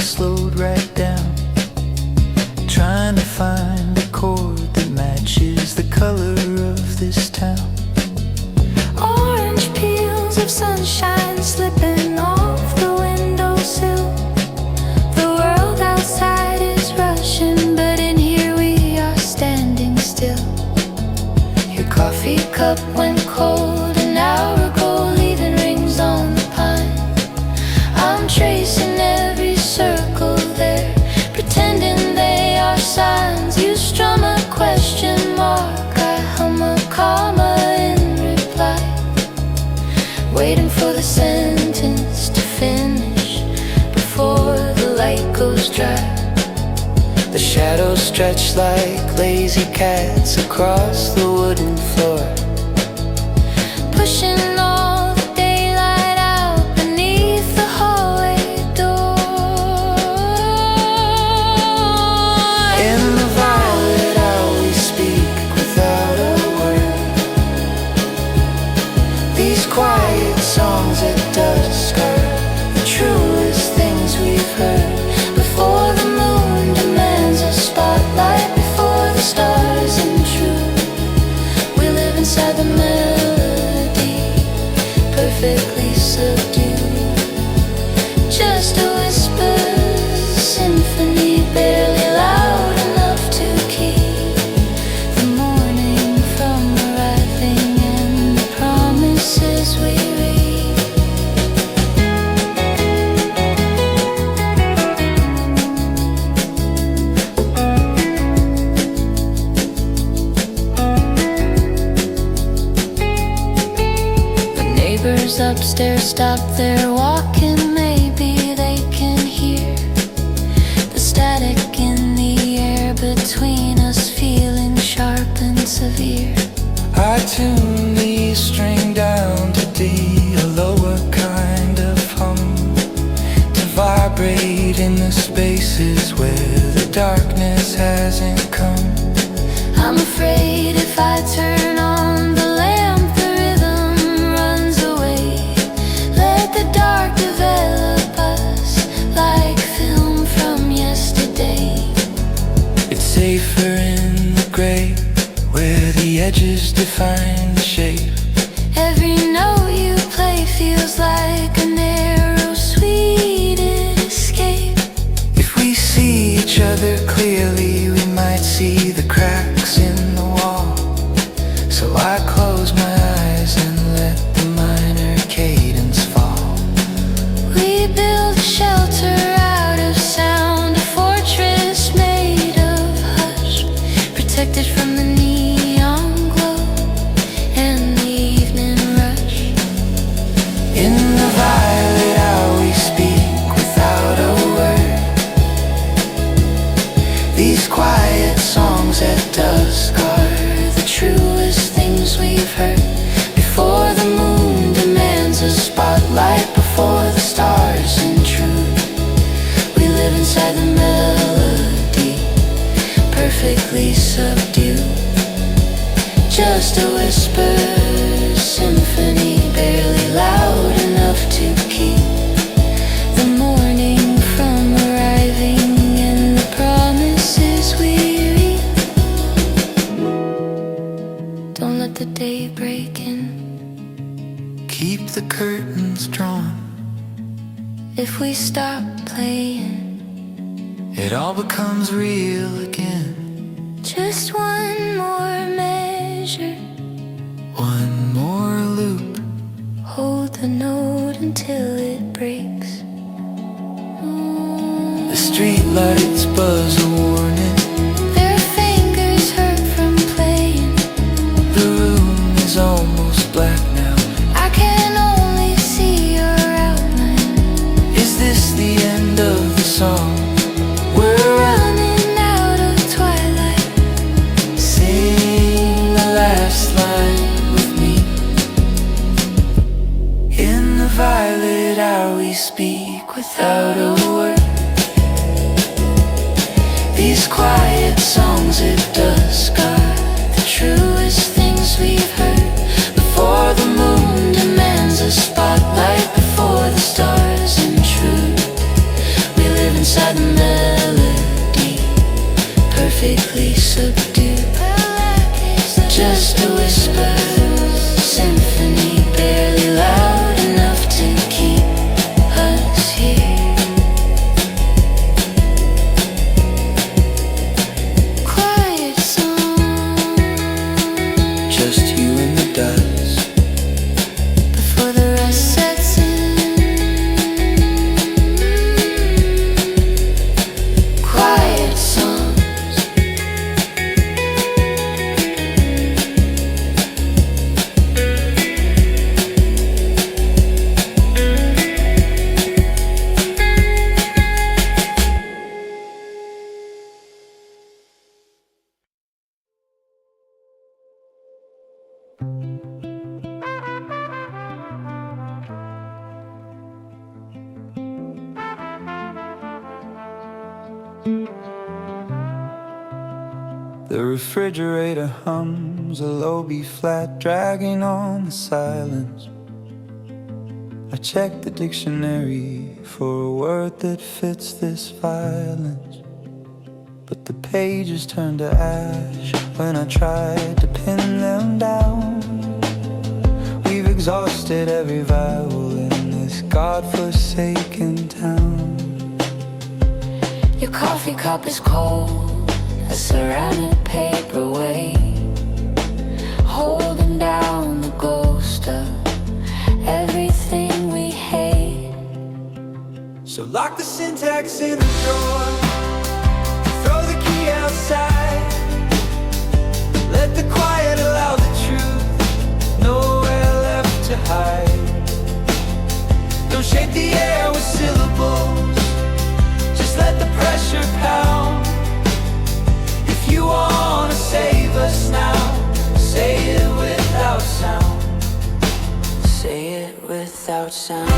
slowed right down, trying to find a chord that matches the color of this town. Orange peels of sunshine slipping off the windowsill. The world outside is rushing, but in here we are standing still. Your coffee cup went cold an hour ago, leaving rings on the pine. I'm tracing every circle there, pretending they are signs. You strum a question mark, I hum a comma in reply, waiting for the sentence to finish before the light goes dry. The shadows stretch like lazy cats across the wooden floor, pushing all the daylight out beneath the hallway door. In the violet hour we speak without a word. These quiet songs at dusk are the truest things we've heard. Before the moon demands a spotlight, before the stars intrude, we live inside the melody, perfectly subdued. Just a whisper, symphony, barely loud enough to keep the morning from arriving and the promises we read. The neighbors upstairs stop their walking, maybe they can hear the static in the air between us, feeling sharp and severe. I tune the E string down to D, a lower kind of hum, to vibrate in the spaces where the darkness hasn't come. I'm afraid if I turn on the lamp, the rhythm runs away. Let the dark develop us like film from yesterday. It's safer in the gray, where the edges define the shape. Every note you play feels like a narrow, sweet escape. If we see each other clearly, we might see the cracks in the wall. So I close my eyes and let the minor cadence fall. We build a shelter out of sound, a fortress made of hush, protected from the neon glow and the evening rush. In the violet hour we speak without a word. These quiet songs at dusk are the truest things we've heard. Before the moon demands a spotlight, before the stars intrude, we live inside the melody, perfectly subdued. Just a whisper, symphony, barely loud enough to keep the morning from arriving and the promises we read. Don't let the day break in. Keep the curtains drawn. If we stop playing, It all becomes real again. just one more measure, One more loop. hold the note until it breaks. The streetlights buzz a warning. Their fingers hurt from playing. The room is almost black now. I can only see your outline. Is this the end of the song? We're running out of twilight. Sing the last line with me. In the violet hour we speak without a word. These quiet songs at dusk are the truest things we've heard. Before the moon demands a spotlight, before the stars intrude, we live in inside the melody, perfectly subdued. Just a whisper, symphony, barely loud enough to keep us here. Quiet song, just you and the dust. before the rest sets in. Quiet songs, The refrigerator hums a low B flat, dragging on the silence. I check the dictionary for a word that fits this violence, but the pages turn to ash when I tried to pin them down. We've exhausted every vowel in this godforsaken town. your coffee cup is cold, a ceramic paperweight, holding down the ghost of everything we hate. So lock the syntax in the drawer, throw the key outside, let the quiet allow the truth, nowhere left to hide. Don't shape the air with syllables, just let the pressure pound. If you wanna save us now, say it without sound. Say it without sound.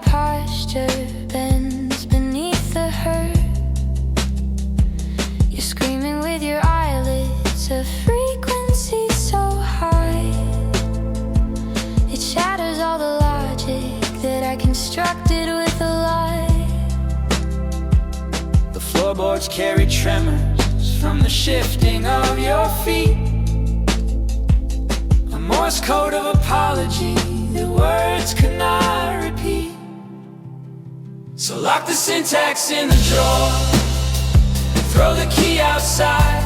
Posture bends beneath the hurt. You're screaming with your eyelids, a frequency so high it shatters all the logic that I constructed with a lie. The floorboards carry tremors from the shifting of your feet, a Morse code of apology that words could not repeat. So lock the syntax in the drawer, throw the key outside,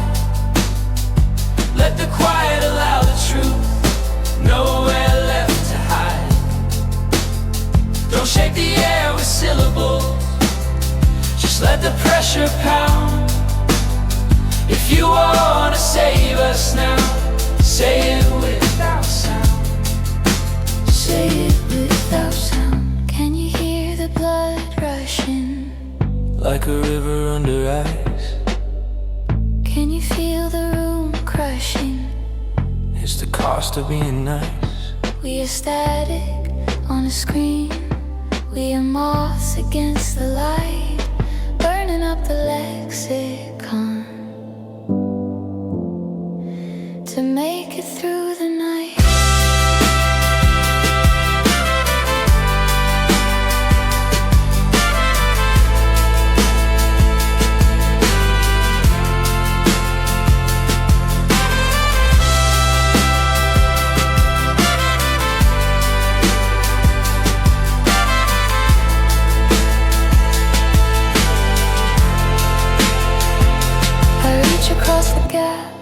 let the quiet allow the truth, nowhere left to hide. Don't shake the air with syllables, just let the pressure pound. If you wanna save us now, say it without sound. Say it without sound. Can you hear the blood rushing like a river under ice? Can you feel the room crushing? It's the cost of being nice. We are static on a screen, we are moths against the light, burning up the lexicon to make it through the night. Across the gap,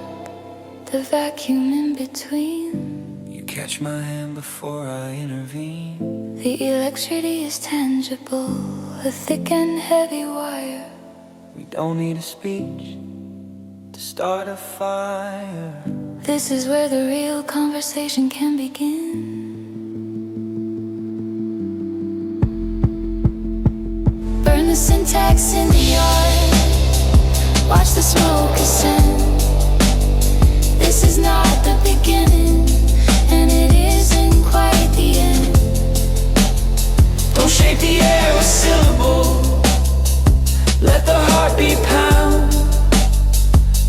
the vacuum in between. You catch my hand before I intervene. The electricity is tangible, a thick and heavy wire. We don't need a speech to start a fire. This is where the real conversation can begin. Burn the syntax in the yard, watch the smoke ascend. This is not the beginning, and it isn't quite the end. shape the air with syllables. Let the heartbeat pound.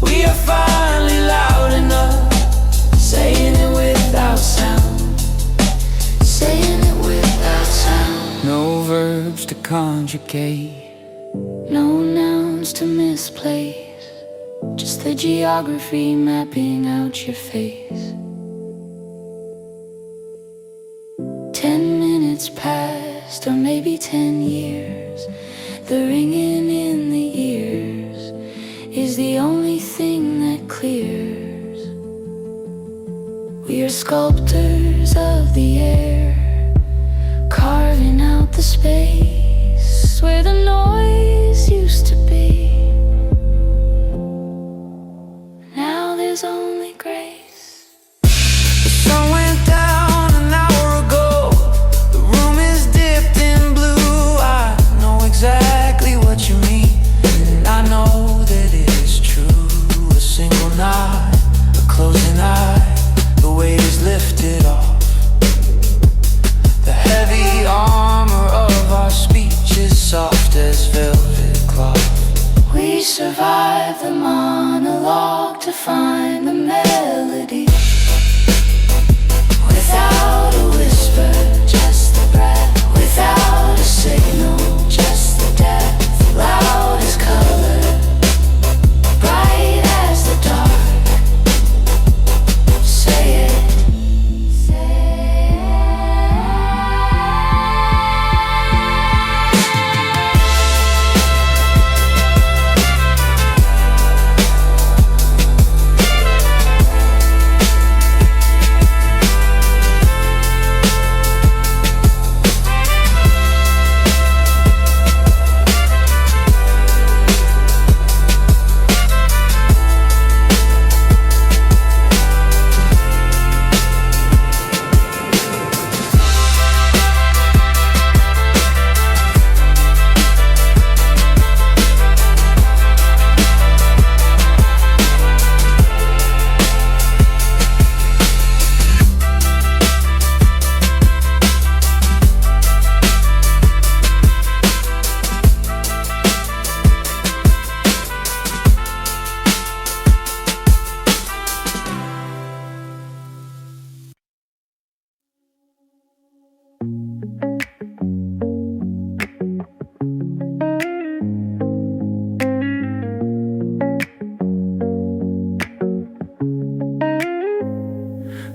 We are finally loud enough, saying it without sound. Saying it without sound. No verbs to conjugate, No nouns to misplace, just the geography mapping out your face. 10 minutes past, or maybe 10 years. The ringing in the ears is the only thing that clears. We are sculptors of the air, carving out the space where the noise used to be. Now there's only grace. the sun went down an hour ago. The room is dipped in blue. I know exactly what you mean, and I know that it is true. A single nod, a closing eye, the weight is lifted off. The heavy armor of our speech is soft as velvet cloth. We survive the monologue to find the melody. Without a whisper, just the breath. Without a signal, just the depth. Loud as color, bright as the dark. Say it.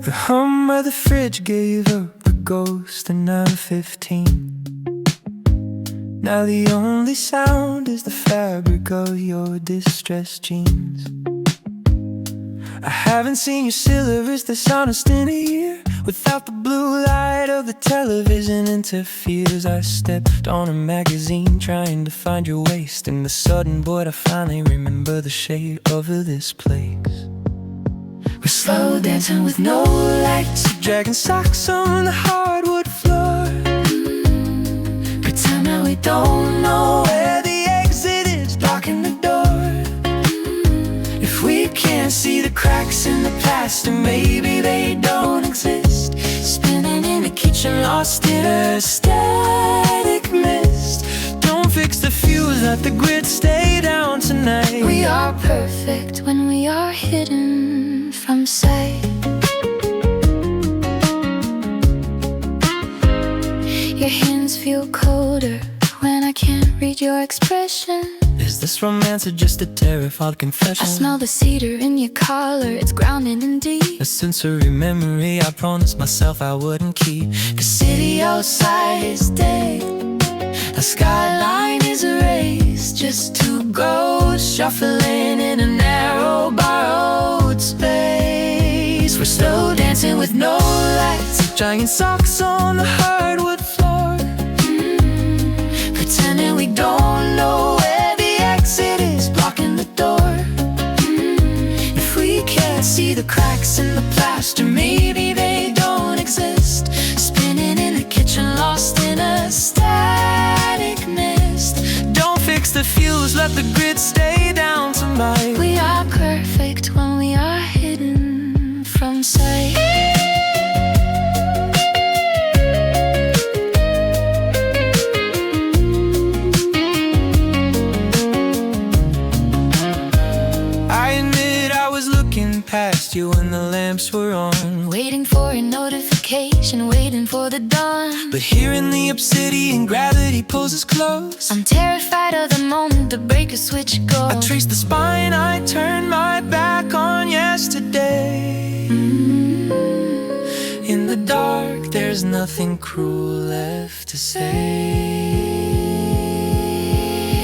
The hum of the fridge gave up the ghost, and I'm 15. Now the only sound is the fabric of your distressed jeans. I haven't seen you silhouettes this honest in a year. Without the blue light of the television interferes. I stepped on a magazine trying to find your waist. In the sudden void I finally remember the shape of this place. We're slow dancing with no lights, dragging socks on the hardwood floor. Pretend that we don't know Where the exit is, blocking the door. if we can't see the cracks in the plaster. Maybe they don't exist. Spinning in the kitchen, lost in a static mist. Don't fix the fuse, let the grid stay down tonight. We are perfect when we are hidden from sight. Your hands feel colder when I can't read your expression. Is this romance or just a terrified confession? I smell the cedar in your collar, it's grounded in deep. A sensory memory I promised myself I wouldn't keep. The city outside is dead, the skyline is erased. Just two ghosts shuffling in a narrow borrowed space. We're slow dancing with no lights, Giant socks on the hardwood floor. pretending we don't know where the exit is, blocking the door. If we can't see the cracks in the plaster, maybe they don't exist. Spinning in the kitchen, lost in a static mist. Don't fix the fuse, let the grid stay down tonight. We are perfect when we are hidden from sight. lamps were on, waiting for a notification, waiting for the dawn. but here in the obsidian, gravity pulls us close. I'm terrified of the moment the breaker switch goes. I trace the spine I turned my back on yesterday. In the dark, there's nothing cruel left to say.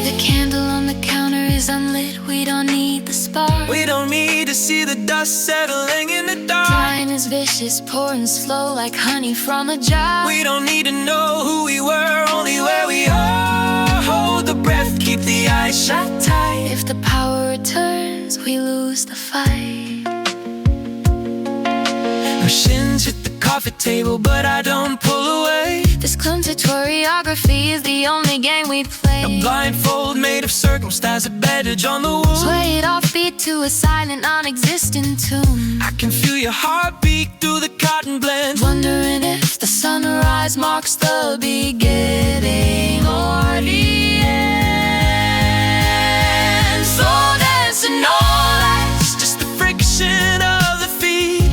The candle on the counter is unlit. We don't need the spark. We don't need to see the dust settling in the dark. Wine is vicious, pouring slow like honey from a jar. We don't need to know who we were, only where we are. Hold the breath, keep the eyes shut tight. If the power returns, we lose the fight. Our shins hit the coffee table, but I don't pull away. This clumsy choreography is the only game we play. A blindfold made of circumstance, a bandage on the wound. Sway it offbeat to a silent, non-existent tune. I can feel your heartbeat through the cotton blend. Wondering if the sunrise marks the beginning or the end. Slow dancing, no lights, Just the friction of the feet.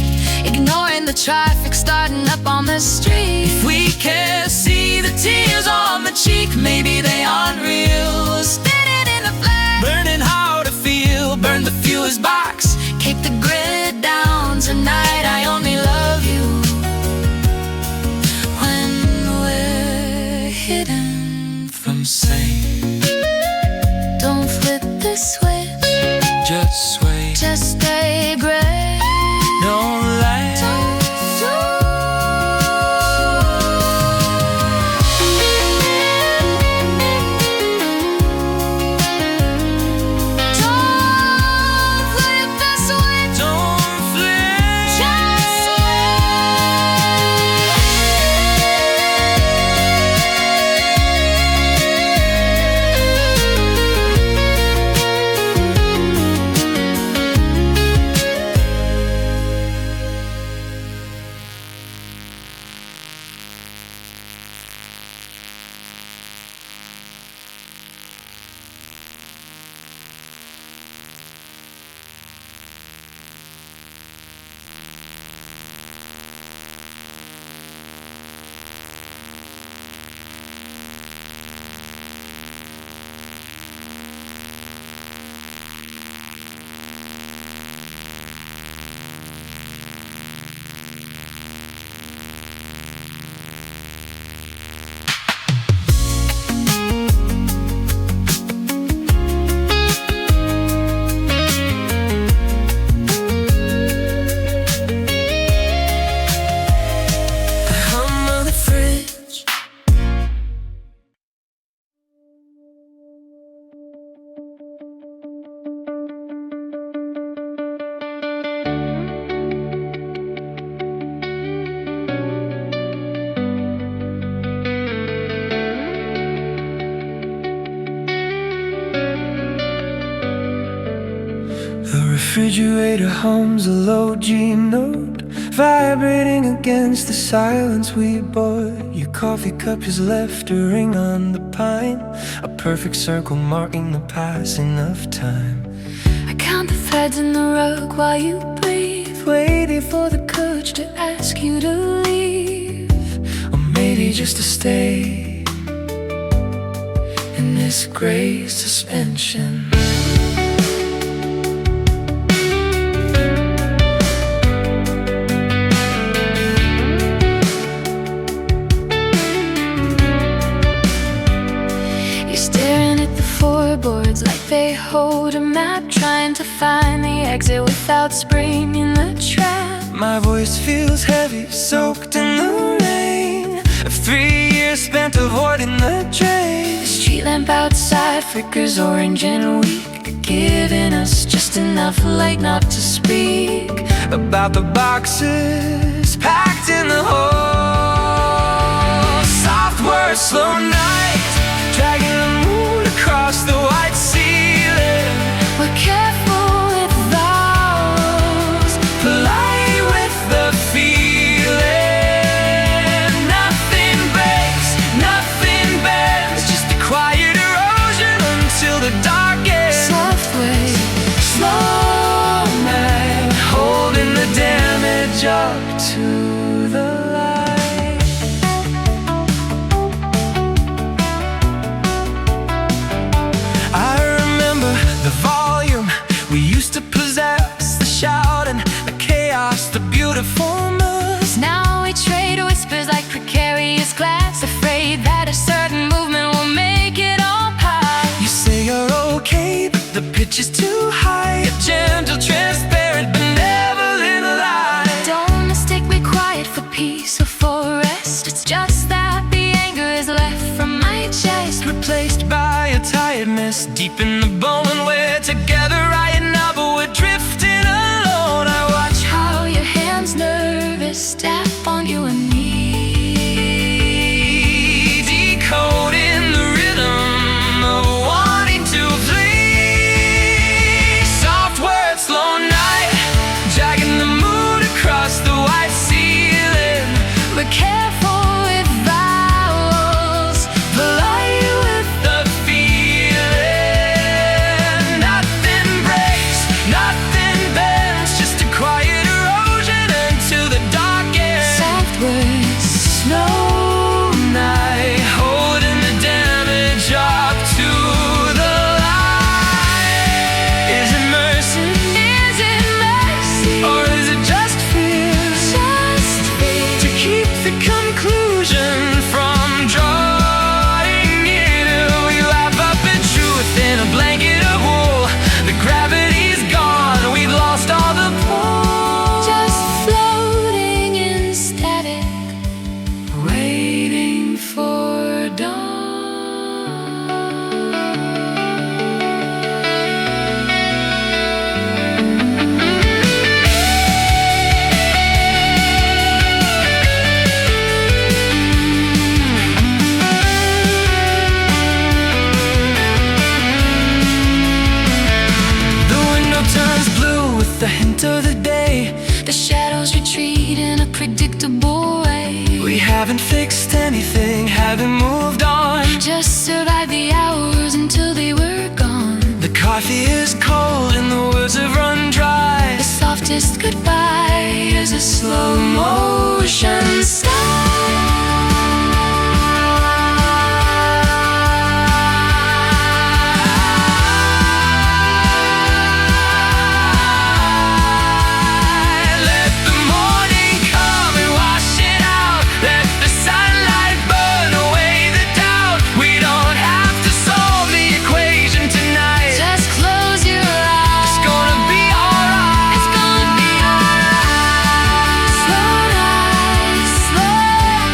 ignoring the traffic starting up on the street. If we can't see the tears on the cheek, maybe they aren't real. Spinning in the flames, Learning how to feel, burn the fuse box. kick the grid down tonight. I only love you when we're hidden From sane, Don't flip the switch, just sway, just stay gray. don't let. Don't flip the switch, Don't flip. just The hum of the fridge. The refrigerator hums a low G note, vibrating against the silence we bought. Your coffee cup is left a ring on the pine, a perfect circle marking the passing of time. I count the threads in the rug while you breathe, waiting for the courage to ask you to leave, Or maybe just to stay in this gray suspension. You're staring at the floorboards like they hold a map, trying to find the exit without springing the trap. My voice feels heavy, soaked in the rain of 3 years spent avoiding the drain. The street lamp outside flickers orange and weak, giving us just enough light not to speak about the boxes packed in the hole. Soft words, slow nights, dragging the moon across the white ceiling. We're careful with vowels, Polite with the feeling. Nothing breaks, nothing bends, just a quiet erosion until the dark ends. soft wave, Slow night, holding the damage. reach is too high. Gentle, transparent, benevolent light. Don't mistake me quiet for peace or for rest. It's just that the anger is left from my chest, Replaced by a tiredness deep in the bone. We're together right now, but we're drifting alone. I watch how your hands nervous tap on you and me, decoding the rhythm of wanting to flee. Soft words, slow night, dragging the mood across the white ceiling. we're careful with vowels, Polite with the feeling. Nothing breaks, nothing bends, just a quiet erosion into the dark air. soft words, Snow night, holding the damage up to the light. Is it mercy, is it mercy? or is it just fear? Just fear. To keep the conclusion from drawing near till we laugh up in truth in a blanket of wool. The gravity's gone, we've lost all the pull. Just floating in static, Waiting for dawn. The window turns blue with the hint of the day. the shadows retreat in a predictable way. We haven't fixed anything, haven't moved on. Just survive the hours until they were gone. The coffee is cold and the words have run dry. The softest goodbye is a slow motion Let the morning come and wash it out. Let the sunlight burn away the doubt. We don't have to solve the equation tonight. Just close your eyes. It's gonna be alright. It's gonna be alright. Slow down, slow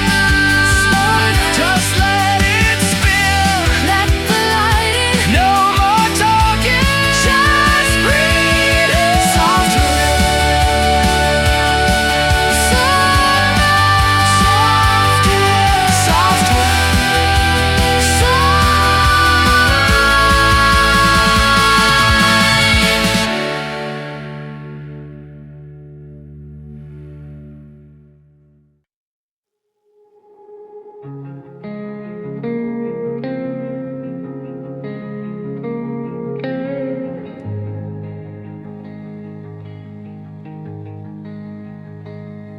down. Just let it spill. Let the light in. No more talking. Just breathe in. Soft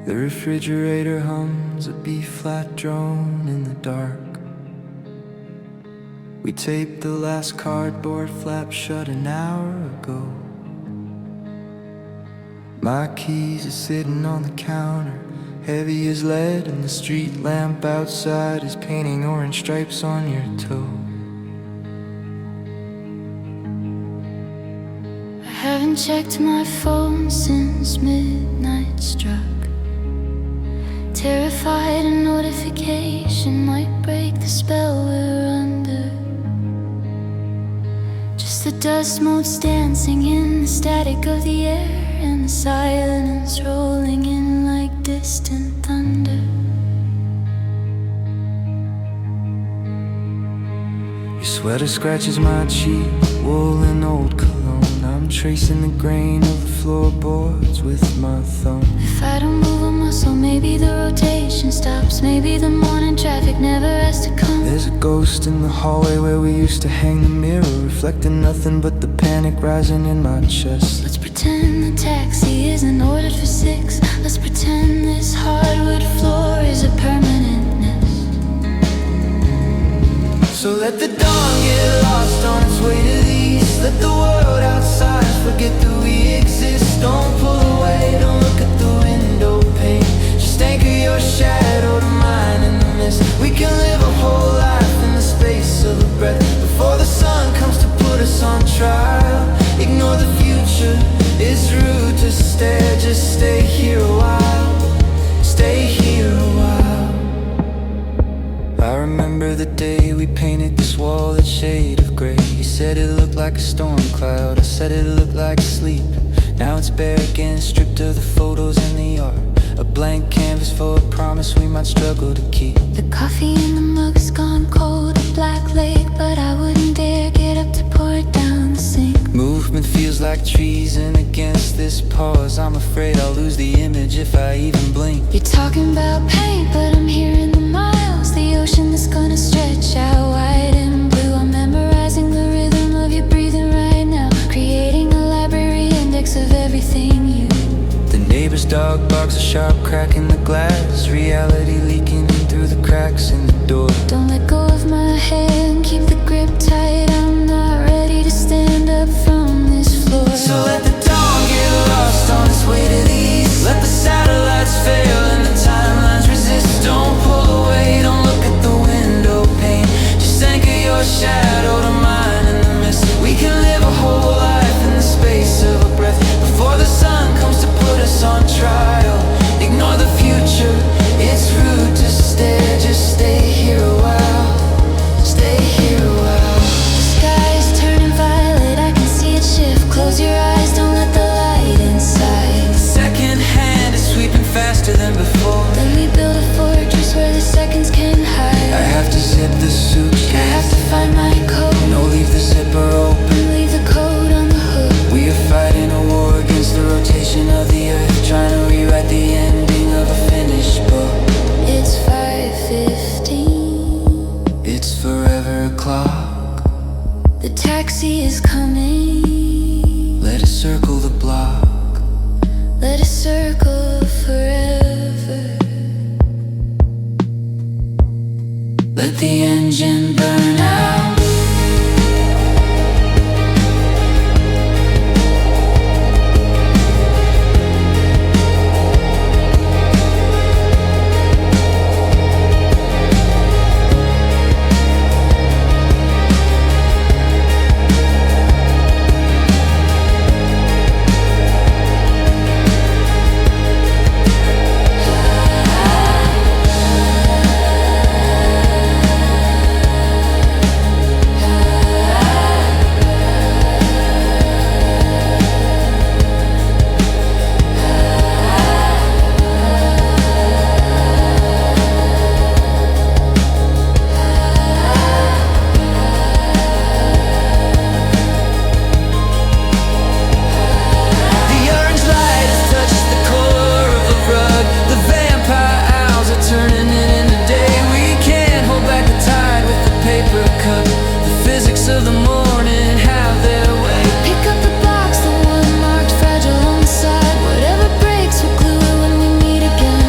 The refrigerator hums a B-flat drone in the dark. We taped the last cardboard flap shut an hour ago. My keys are sitting on the counter, heavy as lead, and the street lamp outside is painting orange stripes on your toe. I haven't checked my phone since midnight struck. Terrified a notification might break the spell we're under. Just the dust motes dancing in the static of the air, and the silence rolling in like distant thunder. Your sweater scratches my cheek, wool and old cologne. I'm tracing the grain of the floorboards with my thumb. If I don't move a muscle, maybe the rotation stops. Maybe the morning traffic never has to come. There's a ghost in the hallway where we used to hang the mirror, reflecting nothing but the panic rising in my chest. Let's pretend the taxi isn't ordered for 6. Let's pretend this hardwood floor is a permanentness. So let the dawn get lost on its way to the east. Let the world outside forget that we exist. Don't pull away, don't look at the window pane. Just anchor your shadow to mine in the mist. We can live a whole life in the space of a breath before the sun comes to put us on trial. other day we painted this wall that shade of gray. You said it looked like a storm cloud, I said it looked like sleep. Now it's bare again, stripped of the photos and the art. A blank canvas for a promise we might struggle to keep. The coffee in the mug's gone cold, a black lake, but I wouldn't dare get up to pour it down the sink. Movement feels like treason against this pause. I'm afraid I'll lose the image if I even blink. You're talking about paint, but I'm hearing the miles. The ocean that's gonna stretch out wide and blue. I'm memorizing the rhythm of your breathing right now, creating a library index of everything you. The neighbor's dog barks, a sharp crack in the glass, reality leaking in through the cracks in the door. Don't let go of my hand, keep the grip tight. I'm not ready to stand up from this floor. So let the dawn get lost on its way to the east. Let the satellites fail and the timelines resist. Don't pull away, don't look at the window pane. Just anchor your shadow to mine in the mist. We can live a whole life in the space of a breath before the sun comes to put us on trial. Ignore the future, it's rude to stare. Just stay here a while, stay here a while. The sky's turning violet, I can see it shift. Close your eyes, don't let the light inside. Second hand is sweeping faster than before. Let me build a fortress where the seconds can hide. I have to zip the suitcase, I have to find my code. no, leave the zipper open. Leave the code on the hook. We are fighting a war against the rotation of the earth, trying to rewrite the ending of a finished book. It's 5:15. It's forever o'clock. The taxi is coming. Let us circle the block. Let us circle forever. Let the engine burn out. Of the morning have their way. Pick up the box, the one marked fragile on the side. Whatever breaks, we'll glue it when we meet again.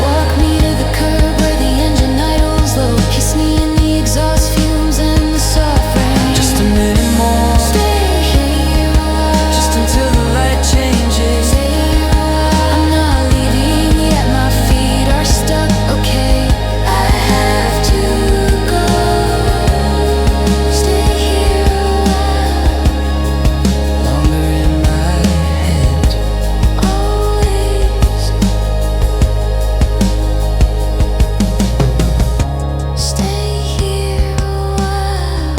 Walk me to the curb where the engine idles low. Kiss me in the exhaust fumes and the soft rain. Just a minute more, Stay here a while. just until the light changes. Stay here a while. I'm not leaving yet, my feet are stuck. Okay, I have to go. Stay here a while. Longer in my head. Always stay here a while.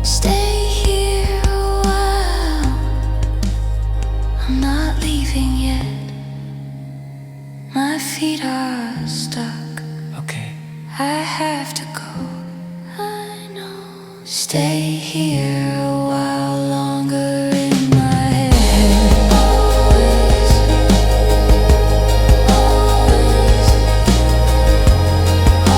Stay here a while. I'm not leaving yet. My feet are stuck. Okay. I have to go. I know. Stay here a while longer in my head. Always, always, always, always,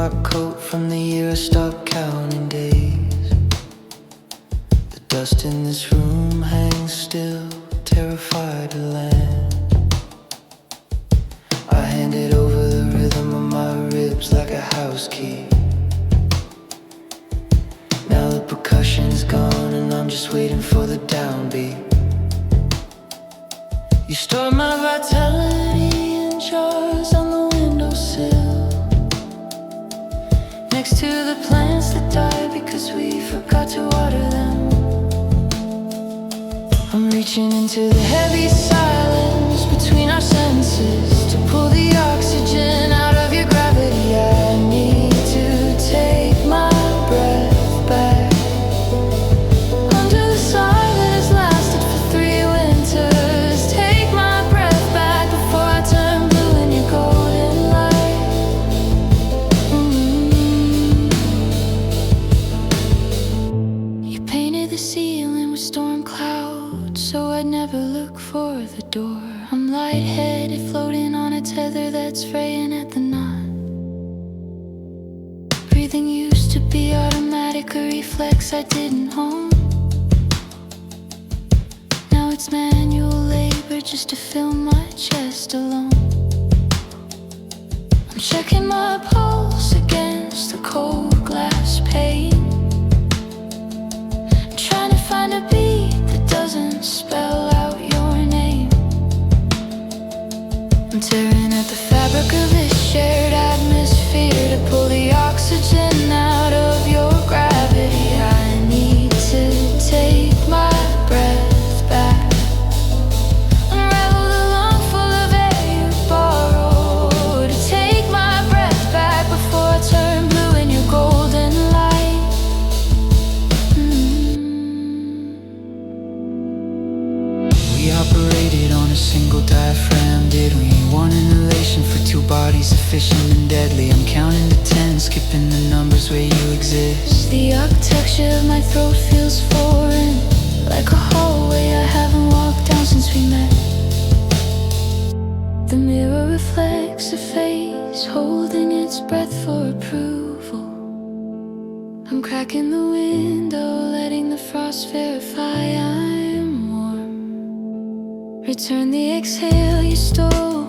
frock coat from the year I stopped counting days. The dust in this room hangs still, terrified to land. I handed over the rhythm of my ribs like a house key. Now the percussion's gone and I'm just waiting for the downbeat. You store my vitality in jars on the windowsill, next to the plants that die because we forgot to water them. I'm reaching into the heavy silence between our senses to pull the oxygen out of your gravity. I need to take my breath back under the sky that has lasted for 3 winters. Take my breath back before I turn blue in your golden light. You painted the ceiling with storm clouds so I'd never look for the door. I'm lightheaded, floating on a tether that's fraying at the knot. Breathing used to be automatic, a reflex I didn't hone. Now it's manual labor just to fill my chest alone. I'm checking my pulse against the cold glass pane, trying to find a beat that doesn't spell out your name. I'm tearing at the fabric of this shared atmosphere to pull the oxygen out of your gravity. I need to take my breath back, unravel the lung full of air you borrowed. To take my breath back before I turn blue in your golden light. We operated on a single diaphragm, did we? One inhalation for 2 bodies, efficient and deadly. I'm counting to 10, skipping the numbers where you exist. The architecture of my throat feels foreign, like a hallway I haven't walked down since we met. The mirror reflects a face holding its breath for approval. I'm cracking the window, letting the frost verify I'm warm. Return the exhale you stole